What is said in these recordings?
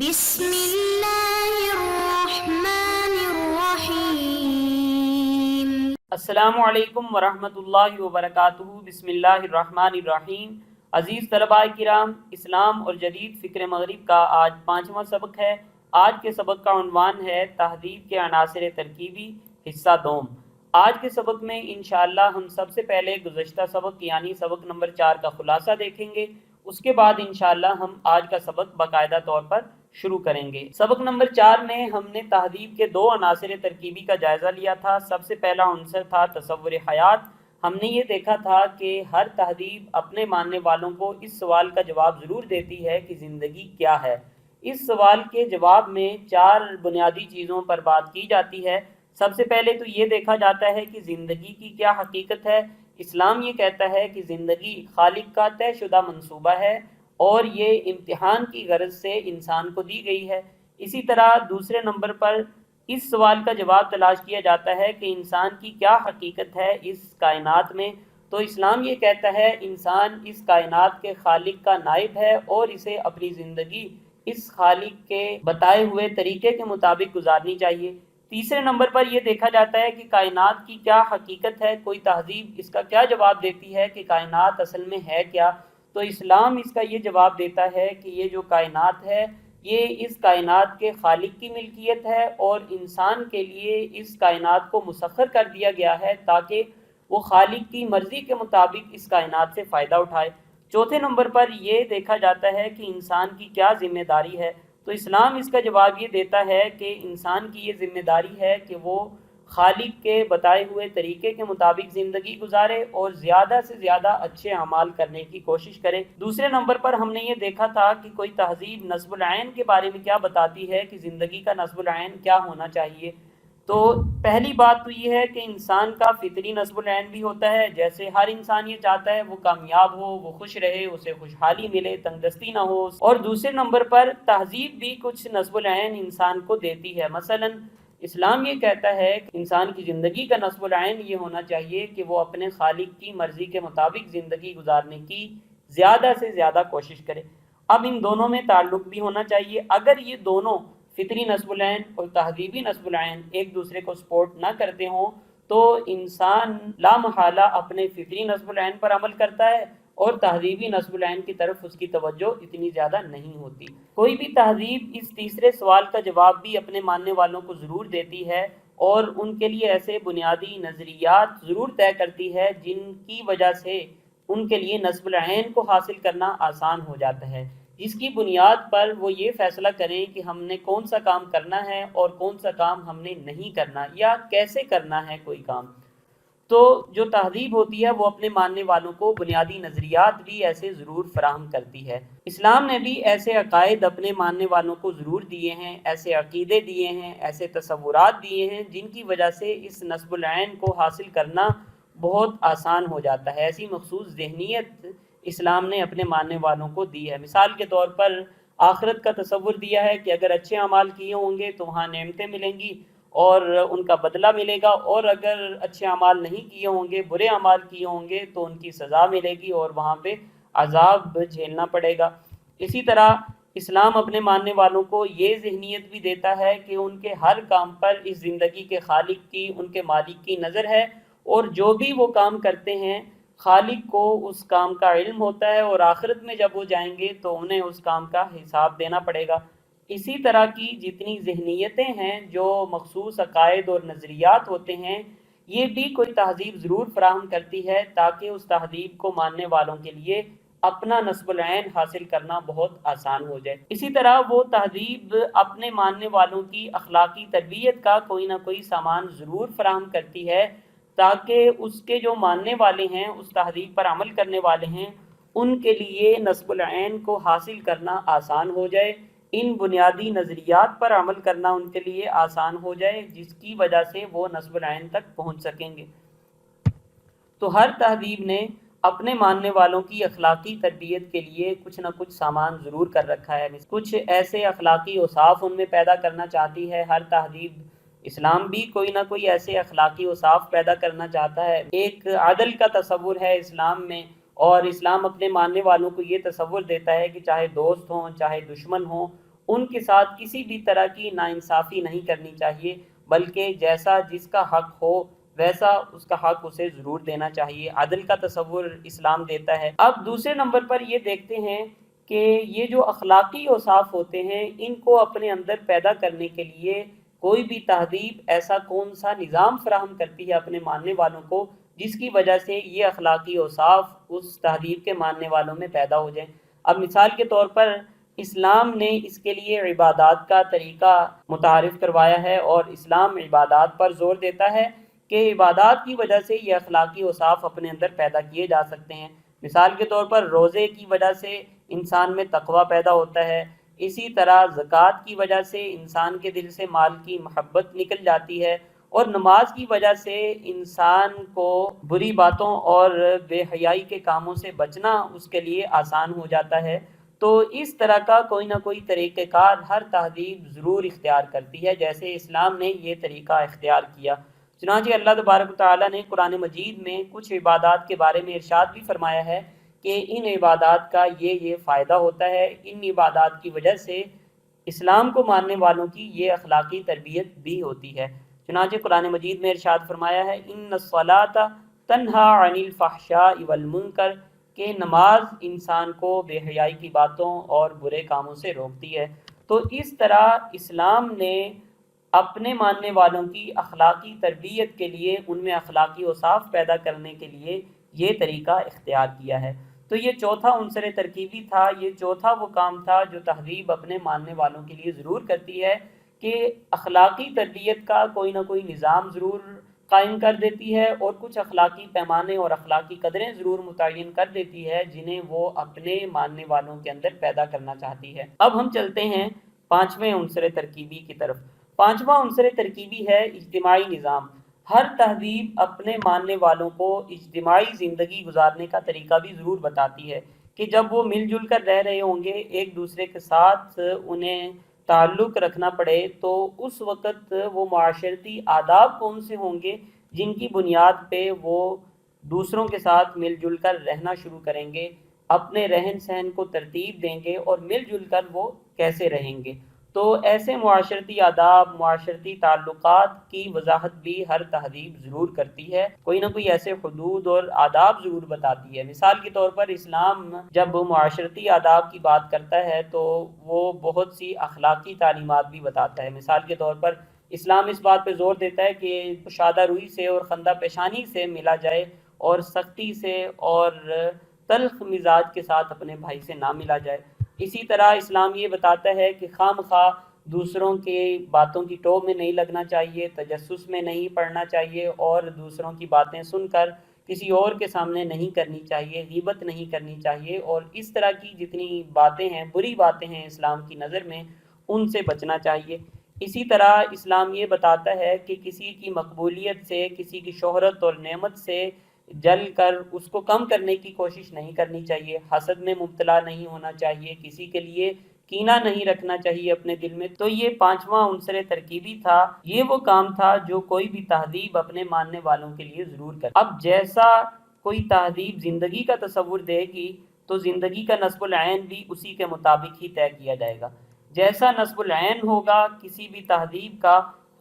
بسم اللہ الرحمن الرحیم۔ السلام علیکم ورحمۃ اللہ وبرکاتہ۔ بسم اللہ الرحمن الرحیم۔ عزیز طلباء کرام، اسلام اور جدید فکر مغرب کا آج 5واں سبق ہے۔ آج کے سبق کا عنوان ہے تہذیب کے عناصر ترکیبی، حصہ دوم۔ آج کے سبق میں انشاءاللہ ہم سب سے پہلے گزشتہ سبق یعنی سبق نمبر 4 کا خلاصہ دیکھیں گے۔ اس کے بعد انشاءاللہ ہم آج کا سبق باقاعدہ طور پر شروع کریں گے۔ سبق نمبر 4 میں ہم نے تہذیب کے 2 عناصر ترکیبی کا جائزہ لیا تھا۔ سب سے پہلا عنصر تھا تصور حیات۔ ہم نے یہ دیکھا تھا کہ ہر تہذیب اپنے ماننے والوں کو اس سوال کا جواب ضرور دیتی ہے کہ زندگی کیا ہے۔ اس سوال کے جواب میں 4 بنیادی چیزوں پر بات کی جاتی ہے۔ سب سے پہلے تو یہ دیکھا جاتا ہے کہ زندگی کی کیا حقیقت ہے۔ اسلام یہ کہتا ہے کہ زندگی خالق کا طے شدہ منصوبہ ہے اور یہ امتحان کی غرض سے انسان کو دی گئی ہے۔ اسی طرح دوسرے نمبر پر اس سوال کا جواب تلاش کیا جاتا ہے کہ انسان کی کیا حقیقت ہے اس کائنات میں۔ تو اسلام یہ کہتا ہے انسان اس کائنات کے خالق کا نائب ہے اور اسے اپنی زندگی اس خالق کے بتائے ہوئے طریقے کے مطابق گزارنی چاہیے۔ تیسرے نمبر پر یہ دیکھا جاتا ہے کہ کائنات کی کیا حقیقت ہے، کوئی تہذیب اس کا کیا جواب دیتی ہے کہ کائنات اصل میں ہے کیا۔ تو اسلام اس کا یہ جواب دیتا ہے کہ یہ جو کائنات ہے یہ اس کائنات کے خالق کی ملکیت ہے اور انسان کے لیے اس کائنات کو مسخر کر دیا گیا ہے تاکہ وہ خالق کی مرضی کے مطابق اس کائنات سے فائدہ اٹھائے۔ چوتھے نمبر پر یہ دیکھا جاتا ہے کہ انسان کی کیا ذمہ داری ہے۔ تو اسلام اس کا جواب یہ دیتا ہے کہ انسان کی یہ ذمہ داری ہے کہ وہ خالق کے بتائے ہوئے طریقے کے مطابق زندگی گزارے اور زیادہ سے زیادہ اچھے اعمال کرنے کی کوشش کرے۔ دوسرے نمبر پر ہم نے یہ دیکھا تھا کہ کوئی تہذیب نصب العین کے بارے میں کیا بتاتی ہے کہ زندگی کا نصب العین کیا ہونا چاہیے۔ تو پہلی بات تو یہ ہے کہ انسان کا فطری نصب العین بھی ہوتا ہے، جیسے ہر انسان یہ چاہتا ہے وہ کامیاب ہو، وہ خوش رہے، اسے خوشحالی ملے، تنگ دستی نہ ہو۔ اور دوسرے نمبر پر تہذیب بھی کچھ نصب العین انسان کو دیتی ہے۔ مثلا اسلام یہ کہتا ہے کہ انسان کی زندگی کا نصب العین یہ ہونا چاہیے کہ وہ اپنے خالق کی مرضی کے مطابق زندگی گزارنے کی زیادہ سے زیادہ کوشش کرے۔ اب ان دونوں میں تعلق بھی ہونا چاہیے۔ اگر یہ دونوں فطری نصب العین اور تہذیبی نصب العین ایک دوسرے کو سپورٹ نہ کرتے ہوں تو انسان لا محالہ اپنے فطری نصب العین پر عمل کرتا ہے اور تہذیبی نصب العین کی طرف اس کی توجہ اتنی زیادہ نہیں ہوتی۔ کوئی بھی تہذیب اس تیسرے سوال کا جواب بھی اپنے ماننے والوں کو ضرور دیتی ہے اور ان کے لیے ایسے بنیادی نظریات ضرور طے کرتی ہے جن کی وجہ سے ان کے لیے نصب العین کو حاصل کرنا آسان ہو جاتا ہے، جس کی بنیاد پر وہ یہ فیصلہ کریں کہ ہم نے کون سا کام کرنا ہے اور کون سا کام ہم نے نہیں کرنا یا کیسے کرنا ہے کوئی کام۔ تو جو تہذیب ہوتی ہے وہ اپنے ماننے والوں کو بنیادی نظریات بھی ایسے ضرور فراہم کرتی ہے۔ اسلام نے بھی ایسے عقائد اپنے ماننے والوں کو ضرور دیے ہیں، ایسے عقیدے دیے ہیں، ایسے تصورات دیے ہیں جن کی وجہ سے اس نصب العین کو حاصل کرنا بہت آسان ہو جاتا ہے۔ ایسی مخصوص ذہنیت اسلام نے اپنے ماننے والوں کو دی ہے۔ مثال کے طور پر آخرت کا تصور دیا ہے کہ اگر اچھے اعمال کیے ہوں گے تو وہاں نعمتیں ملیں گی اور ان کا بدلہ ملے گا، اور اگر اچھے اعمال نہیں کیے ہوں گے، برے اعمال کیے ہوں گے تو ان کی سزا ملے گی اور وہاں پہ عذاب جھیلنا پڑے گا۔ اسی طرح اسلام اپنے ماننے والوں کو یہ ذہنیت بھی دیتا ہے کہ ان کے ہر کام پر اس زندگی کے خالق کی، ان کے مالک کی نظر ہے اور جو بھی وہ کام کرتے ہیں خالق کو اس کام کا علم ہوتا ہے اور آخرت میں جب وہ جائیں گے تو انہیں اس کام کا حساب دینا پڑے گا۔ اسی طرح کی جتنی ذہنیتیں ہیں، جو مخصوص عقائد اور نظریات ہوتے ہیں، یہ بھی کوئی تہذیب ضرور فراہم کرتی ہے تاکہ اس تہذیب کو ماننے والوں کے لیے اپنا نصب العین حاصل کرنا بہت آسان ہو جائے۔ اسی طرح وہ تہذیب اپنے ماننے والوں کی اخلاقی تربیت کا کوئی نہ کوئی سامان ضرور فراہم کرتی ہے تاکہ اس کے جو ماننے والے ہیں، اس تہذیب پر عمل کرنے والے ہیں، ان کے لیے نصب العین کو حاصل کرنا آسان ہو جائے، ان بنیادی نظریات پر عمل کرنا ان کے لیے آسان ہو جائے جس کی وجہ سے وہ نصب العین تک پہنچ سکیں گے۔ تو ہر تہذیب نے اپنے ماننے والوں کی اخلاقی تربیت کے لیے کچھ نہ کچھ سامان ضرور کر رکھا ہے، کچھ ایسے اخلاقی اوصاف ان میں پیدا کرنا چاہتی ہے ہر تہذیب۔ اسلام بھی کوئی نہ کوئی ایسے اخلاقی اوصاف پیدا کرنا چاہتا ہے۔ ایک عدل کا تصور ہے اسلام میں، اور اسلام اپنے ماننے والوں کو یہ تصور دیتا ہے کہ چاہے دوست ہوں چاہے دشمن ہوں، ان کے ساتھ کسی بھی طرح کی ناانصافی نہیں کرنی چاہیے، بلکہ جیسا جس کا حق ہو ویسا اس کا حق اسے ضرور دینا چاہیے۔ عدل کا تصور اسلام دیتا ہے۔ اب دوسرے نمبر پر یہ دیکھتے ہیں کہ یہ جو اخلاقی اوصاف ہوتے ہیں ان کو اپنے اندر پیدا کرنے کے لیے کوئی بھی تہذیب ایسا کون سا نظام فراہم کرتی ہے اپنے ماننے والوں کو جس کی وجہ سے یہ اخلاقی اوصاف اس تہذیب کے ماننے والوں میں پیدا ہو جائیں۔ اب مثال کے طور پر اسلام نے اس کے لیے عبادات کا طریقہ متعارف کروایا ہے، اور اسلام عبادات پر زور دیتا ہے کہ عبادات کی وجہ سے یہ اخلاقی اوصاف اپنے اندر پیدا کیے جا سکتے ہیں۔ مثال کے طور پر روزے کی وجہ سے انسان میں تقویٰ پیدا ہوتا ہے، اسی طرح زکوٰۃ کی وجہ سے انسان کے دل سے مال کی محبت نکل جاتی ہے، اور نماز کی وجہ سے انسان کو بری باتوں اور بے حیائی کے کاموں سے بچنا اس کے لیے آسان ہو جاتا ہے۔ تو اس طرح کا کوئی نہ کوئی طریقہ کار ہر تہذیب ضرور اختیار کرتی ہے، جیسے اسلام نے یہ طریقہ اختیار کیا۔ چنانچہ اللہ تبارک و تعالیٰ نے قرآن مجید میں کچھ عبادات کے بارے میں ارشاد بھی فرمایا ہے کہ ان عبادات کا یہ فائدہ ہوتا ہے، ان عبادات کی وجہ سے اسلام کو ماننے والوں کی یہ اخلاقی تربیت بھی ہوتی ہے۔ چنانچہ قرآن مجید میں ارشاد فرمایا ہے ان الصلاۃ تنہا عن الفحشاء والمنکر، کہ نماز انسان کو بے حیائی کی باتوں اور برے کاموں سے روکتی ہے۔ تو اس طرح اسلام نے اپنے ماننے والوں کی اخلاقی تربیت کے لیے، ان میں اخلاقی اوصاف پیدا کرنے کے لیے یہ طریقہ اختیار کیا ہے۔ تو یہ چوتھا عنصر ترکیبی تھا، یہ چوتھا وہ کام تھا جو تہذیب اپنے ماننے والوں کے لیے ضرور کرتی ہے کہ اخلاقی تربیت کا کوئی نہ کوئی نظام ضرور قائم کر دیتی ہے، اور کچھ اخلاقی پیمانے اور اخلاقی قدریں ضرور متعین کر دیتی ہے جنہیں وہ اپنے ماننے والوں کے اندر پیدا کرنا چاہتی ہے۔ اب ہم چلتے ہیں پانچویں عنصر ترکیبی کی طرف۔ پانچواں عنصر ترکیبی ہے اجتماعی نظام۔ ہر تہذیب اپنے ماننے والوں کو اجتماعی زندگی گزارنے کا طریقہ بھی ضرور بتاتی ہے کہ جب وہ مل جل کر رہ رہے ہوں گے، ایک دوسرے کے ساتھ انہیں تعلق رکھنا پڑے، تو اس وقت وہ معاشرتی آداب کون سے ہوں گے جن کی بنیاد پہ وہ دوسروں کے ساتھ مل جل کر رہنا شروع کریں گے، اپنے رہن سہن کو ترتیب دیں گے اور مل جل کر وہ کیسے رہیں گے۔ تو ایسے معاشرتی آداب، معاشرتی تعلقات کی وضاحت بھی ہر تہذیب ضرور کرتی ہے، کوئی نہ کوئی ایسے حدود اور آداب ضرور بتاتی ہے۔ مثال کے طور پر اسلام جب معاشرتی آداب کی بات کرتا ہے تو وہ بہت سی اخلاقی تعلیمات بھی بتاتا ہے۔ مثال کے طور پر اسلام اس بات پہ زور دیتا ہے کہ شادہ روئی سے اور خندہ پیشانی سے ملا جائے، اور سختی سے اور تلخ مزاج کے ساتھ اپنے بھائی سے نہ ملا جائے۔ اسی طرح اسلام یہ بتاتا ہے کہ خواہ مخواہ دوسروں کے باتوں کی ٹو میں نہیں لگنا چاہیے، تجسس میں نہیں پڑنا چاہیے، اور دوسروں کی باتیں سن کر کسی اور کے سامنے نہیں کرنی چاہیے، غیبت نہیں کرنی چاہیے، اور اس طرح کی جتنی باتیں ہیں، بری باتیں ہیں اسلام کی نظر میں، ان سے بچنا چاہیے۔ اسی طرح اسلام یہ بتاتا ہے کہ کسی کی مقبولیت سے، کسی کی شہرت اور نعمت سے جل کر اس کو کم کرنے کی کوشش نہیں کرنی چاہیے، حسد میں مبتلا نہیں ہونا چاہیے، کسی کے لیے کینہ نہیں رکھنا چاہیے اپنے دل میں۔ تو یہ پانچواں عنصر ترکیبی تھا، یہ وہ کام تھا جو کوئی بھی تہذیب اپنے ماننے والوں کے لیے ضرور کرے۔ اب جیسا کوئی تہذیب زندگی کا تصور دے گی تو زندگی کا نصب العین بھی اسی کے مطابق ہی طے کیا جائے گا۔ جیسا نصب العین ہوگا کسی بھی تہذیب کا،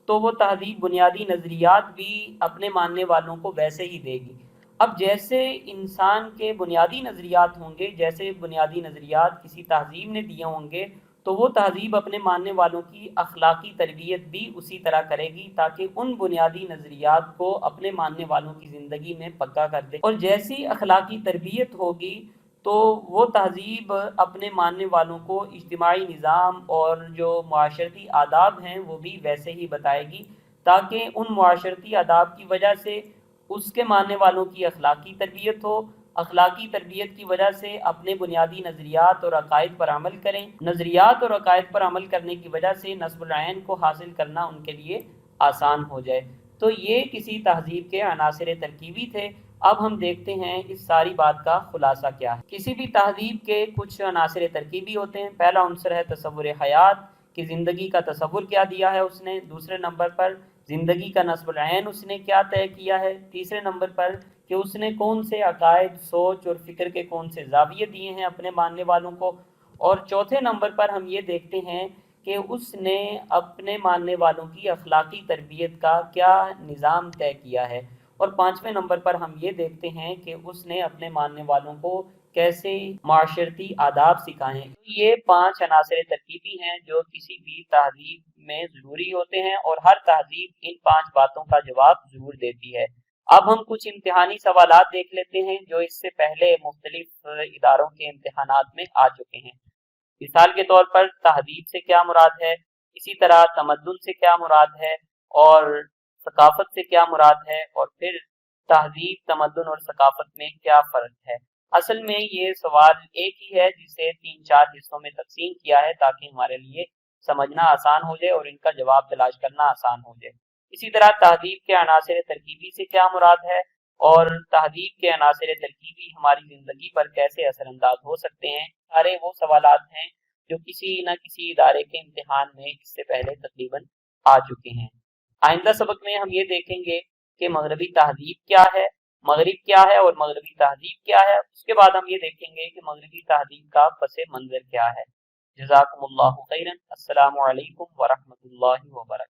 تو وہ تہذیب بنیادی نظریات بھی اپنے ماننے والوں کو ویسے ہی دے گی۔ اب جیسے انسان کے بنیادی نظریات ہوں گے، جیسے بنیادی نظریات کسی تہذیب نے دیے ہوں گے، تو وہ تہذیب اپنے ماننے والوں کی اخلاقی تربیت بھی اسی طرح کرے گی تاکہ ان بنیادی نظریات کو اپنے ماننے والوں کی زندگی میں پکا کر دے۔ اور جیسی اخلاقی تربیت ہوگی تو وہ تہذیب اپنے ماننے والوں کو اجتماعی نظام اور جو معاشرتی آداب ہیں وہ بھی ویسے ہی بتائے گی، تاکہ ان معاشرتی آداب کی وجہ سے اس کے ماننے والوں کی اخلاقی تربیت ہو، اخلاقی تربیت کی وجہ سے اپنے بنیادی نظریات اور عقائد پر عمل کریں، نظریات اور عقائد پر عمل کرنے کی وجہ سے نصب العین کو حاصل کرنا ان کے لیے آسان ہو جائے۔ تو یہ کسی تہذیب کے عناصر ترکیبی تھے۔ اب ہم دیکھتے ہیں اس ساری بات کا خلاصہ کیا ہے۔ کسی بھی تہذیب کے کچھ عناصر ترکیبی ہوتے ہیں۔ پہلا عنصر ہے تصور حیات، کہ زندگی کا تصور کیا دیا ہے اس نے۔ دوسرے نمبر پر زندگی کا نصب العین اس نے کیا طے کیا ہے۔ تیسرے نمبر پر کہ اس نے کون سے عقائد، سوچ اور فکر کے کون سے زاویے دیے ہیں اپنے ماننے والوں کو۔ اور چوتھے نمبر پر ہم یہ دیکھتے ہیں کہ اس نے اپنے ماننے والوں کی اخلاقی تربیت کا کیا نظام طے کیا ہے، اور پانچویں نمبر پر ہم یہ دیکھتے ہیں کہ اس نے اپنے ماننے والوں کو کیسے معاشرتی آداب سکھائے ہیں۔ یہ 5 عناصر ترکیبی ہیں جو کسی بھی تہذیب میں ضروری ہوتے ہیں، اور ہر تہذیب ان 5 باتوں کا جواب ضرور دیتی ہے۔ اب ہم کچھ امتحانی سوالات دیکھ لیتے ہیں جو اس سے پہلے مختلف اداروں کے امتحانات میں آ چکے ہیں۔ مثال کے طور پر تہذیب سے کیا مراد ہے، اسی طرح تمدن سے کیا مراد ہے، اور ثقافت سے کیا مراد ہے، اور پھر تہذیب، تمدن اور ثقافت میں کیا فرق ہے۔ اصل میں یہ سوال ایک ہی ہے جسے 3-4 حصوں میں تقسیم کیا ہے تاکہ ہمارے لیے سمجھنا آسان ہو جائے اور ان کا جواب تلاش کرنا آسان ہو جائے۔ اسی طرح تہذیب کے عناصر ترکیبی سے کیا مراد ہے، اور تہذیب کے عناصر ترکیبی ہماری زندگی پر کیسے اثر انداز ہو سکتے ہیں، سارے وہ سوالات ہیں جو کسی نہ کسی ادارے کے امتحان میں اس سے پہلے تقریباً آ چکے ہیں۔ آئندہ سبق میں ہم یہ دیکھیں گے کہ مغربی تہذیب کیا ہے، مغرب کیا ہے اور مغربی تہذیب کیا ہے۔ اس کے بعد ہم یہ دیکھیں گے کہ مغربی تہذیب کا پس منظر کیا ہے۔ جزاکم اللہ خیرا۔ السلام علیکم ورحمۃ اللہ وبرکاتہ۔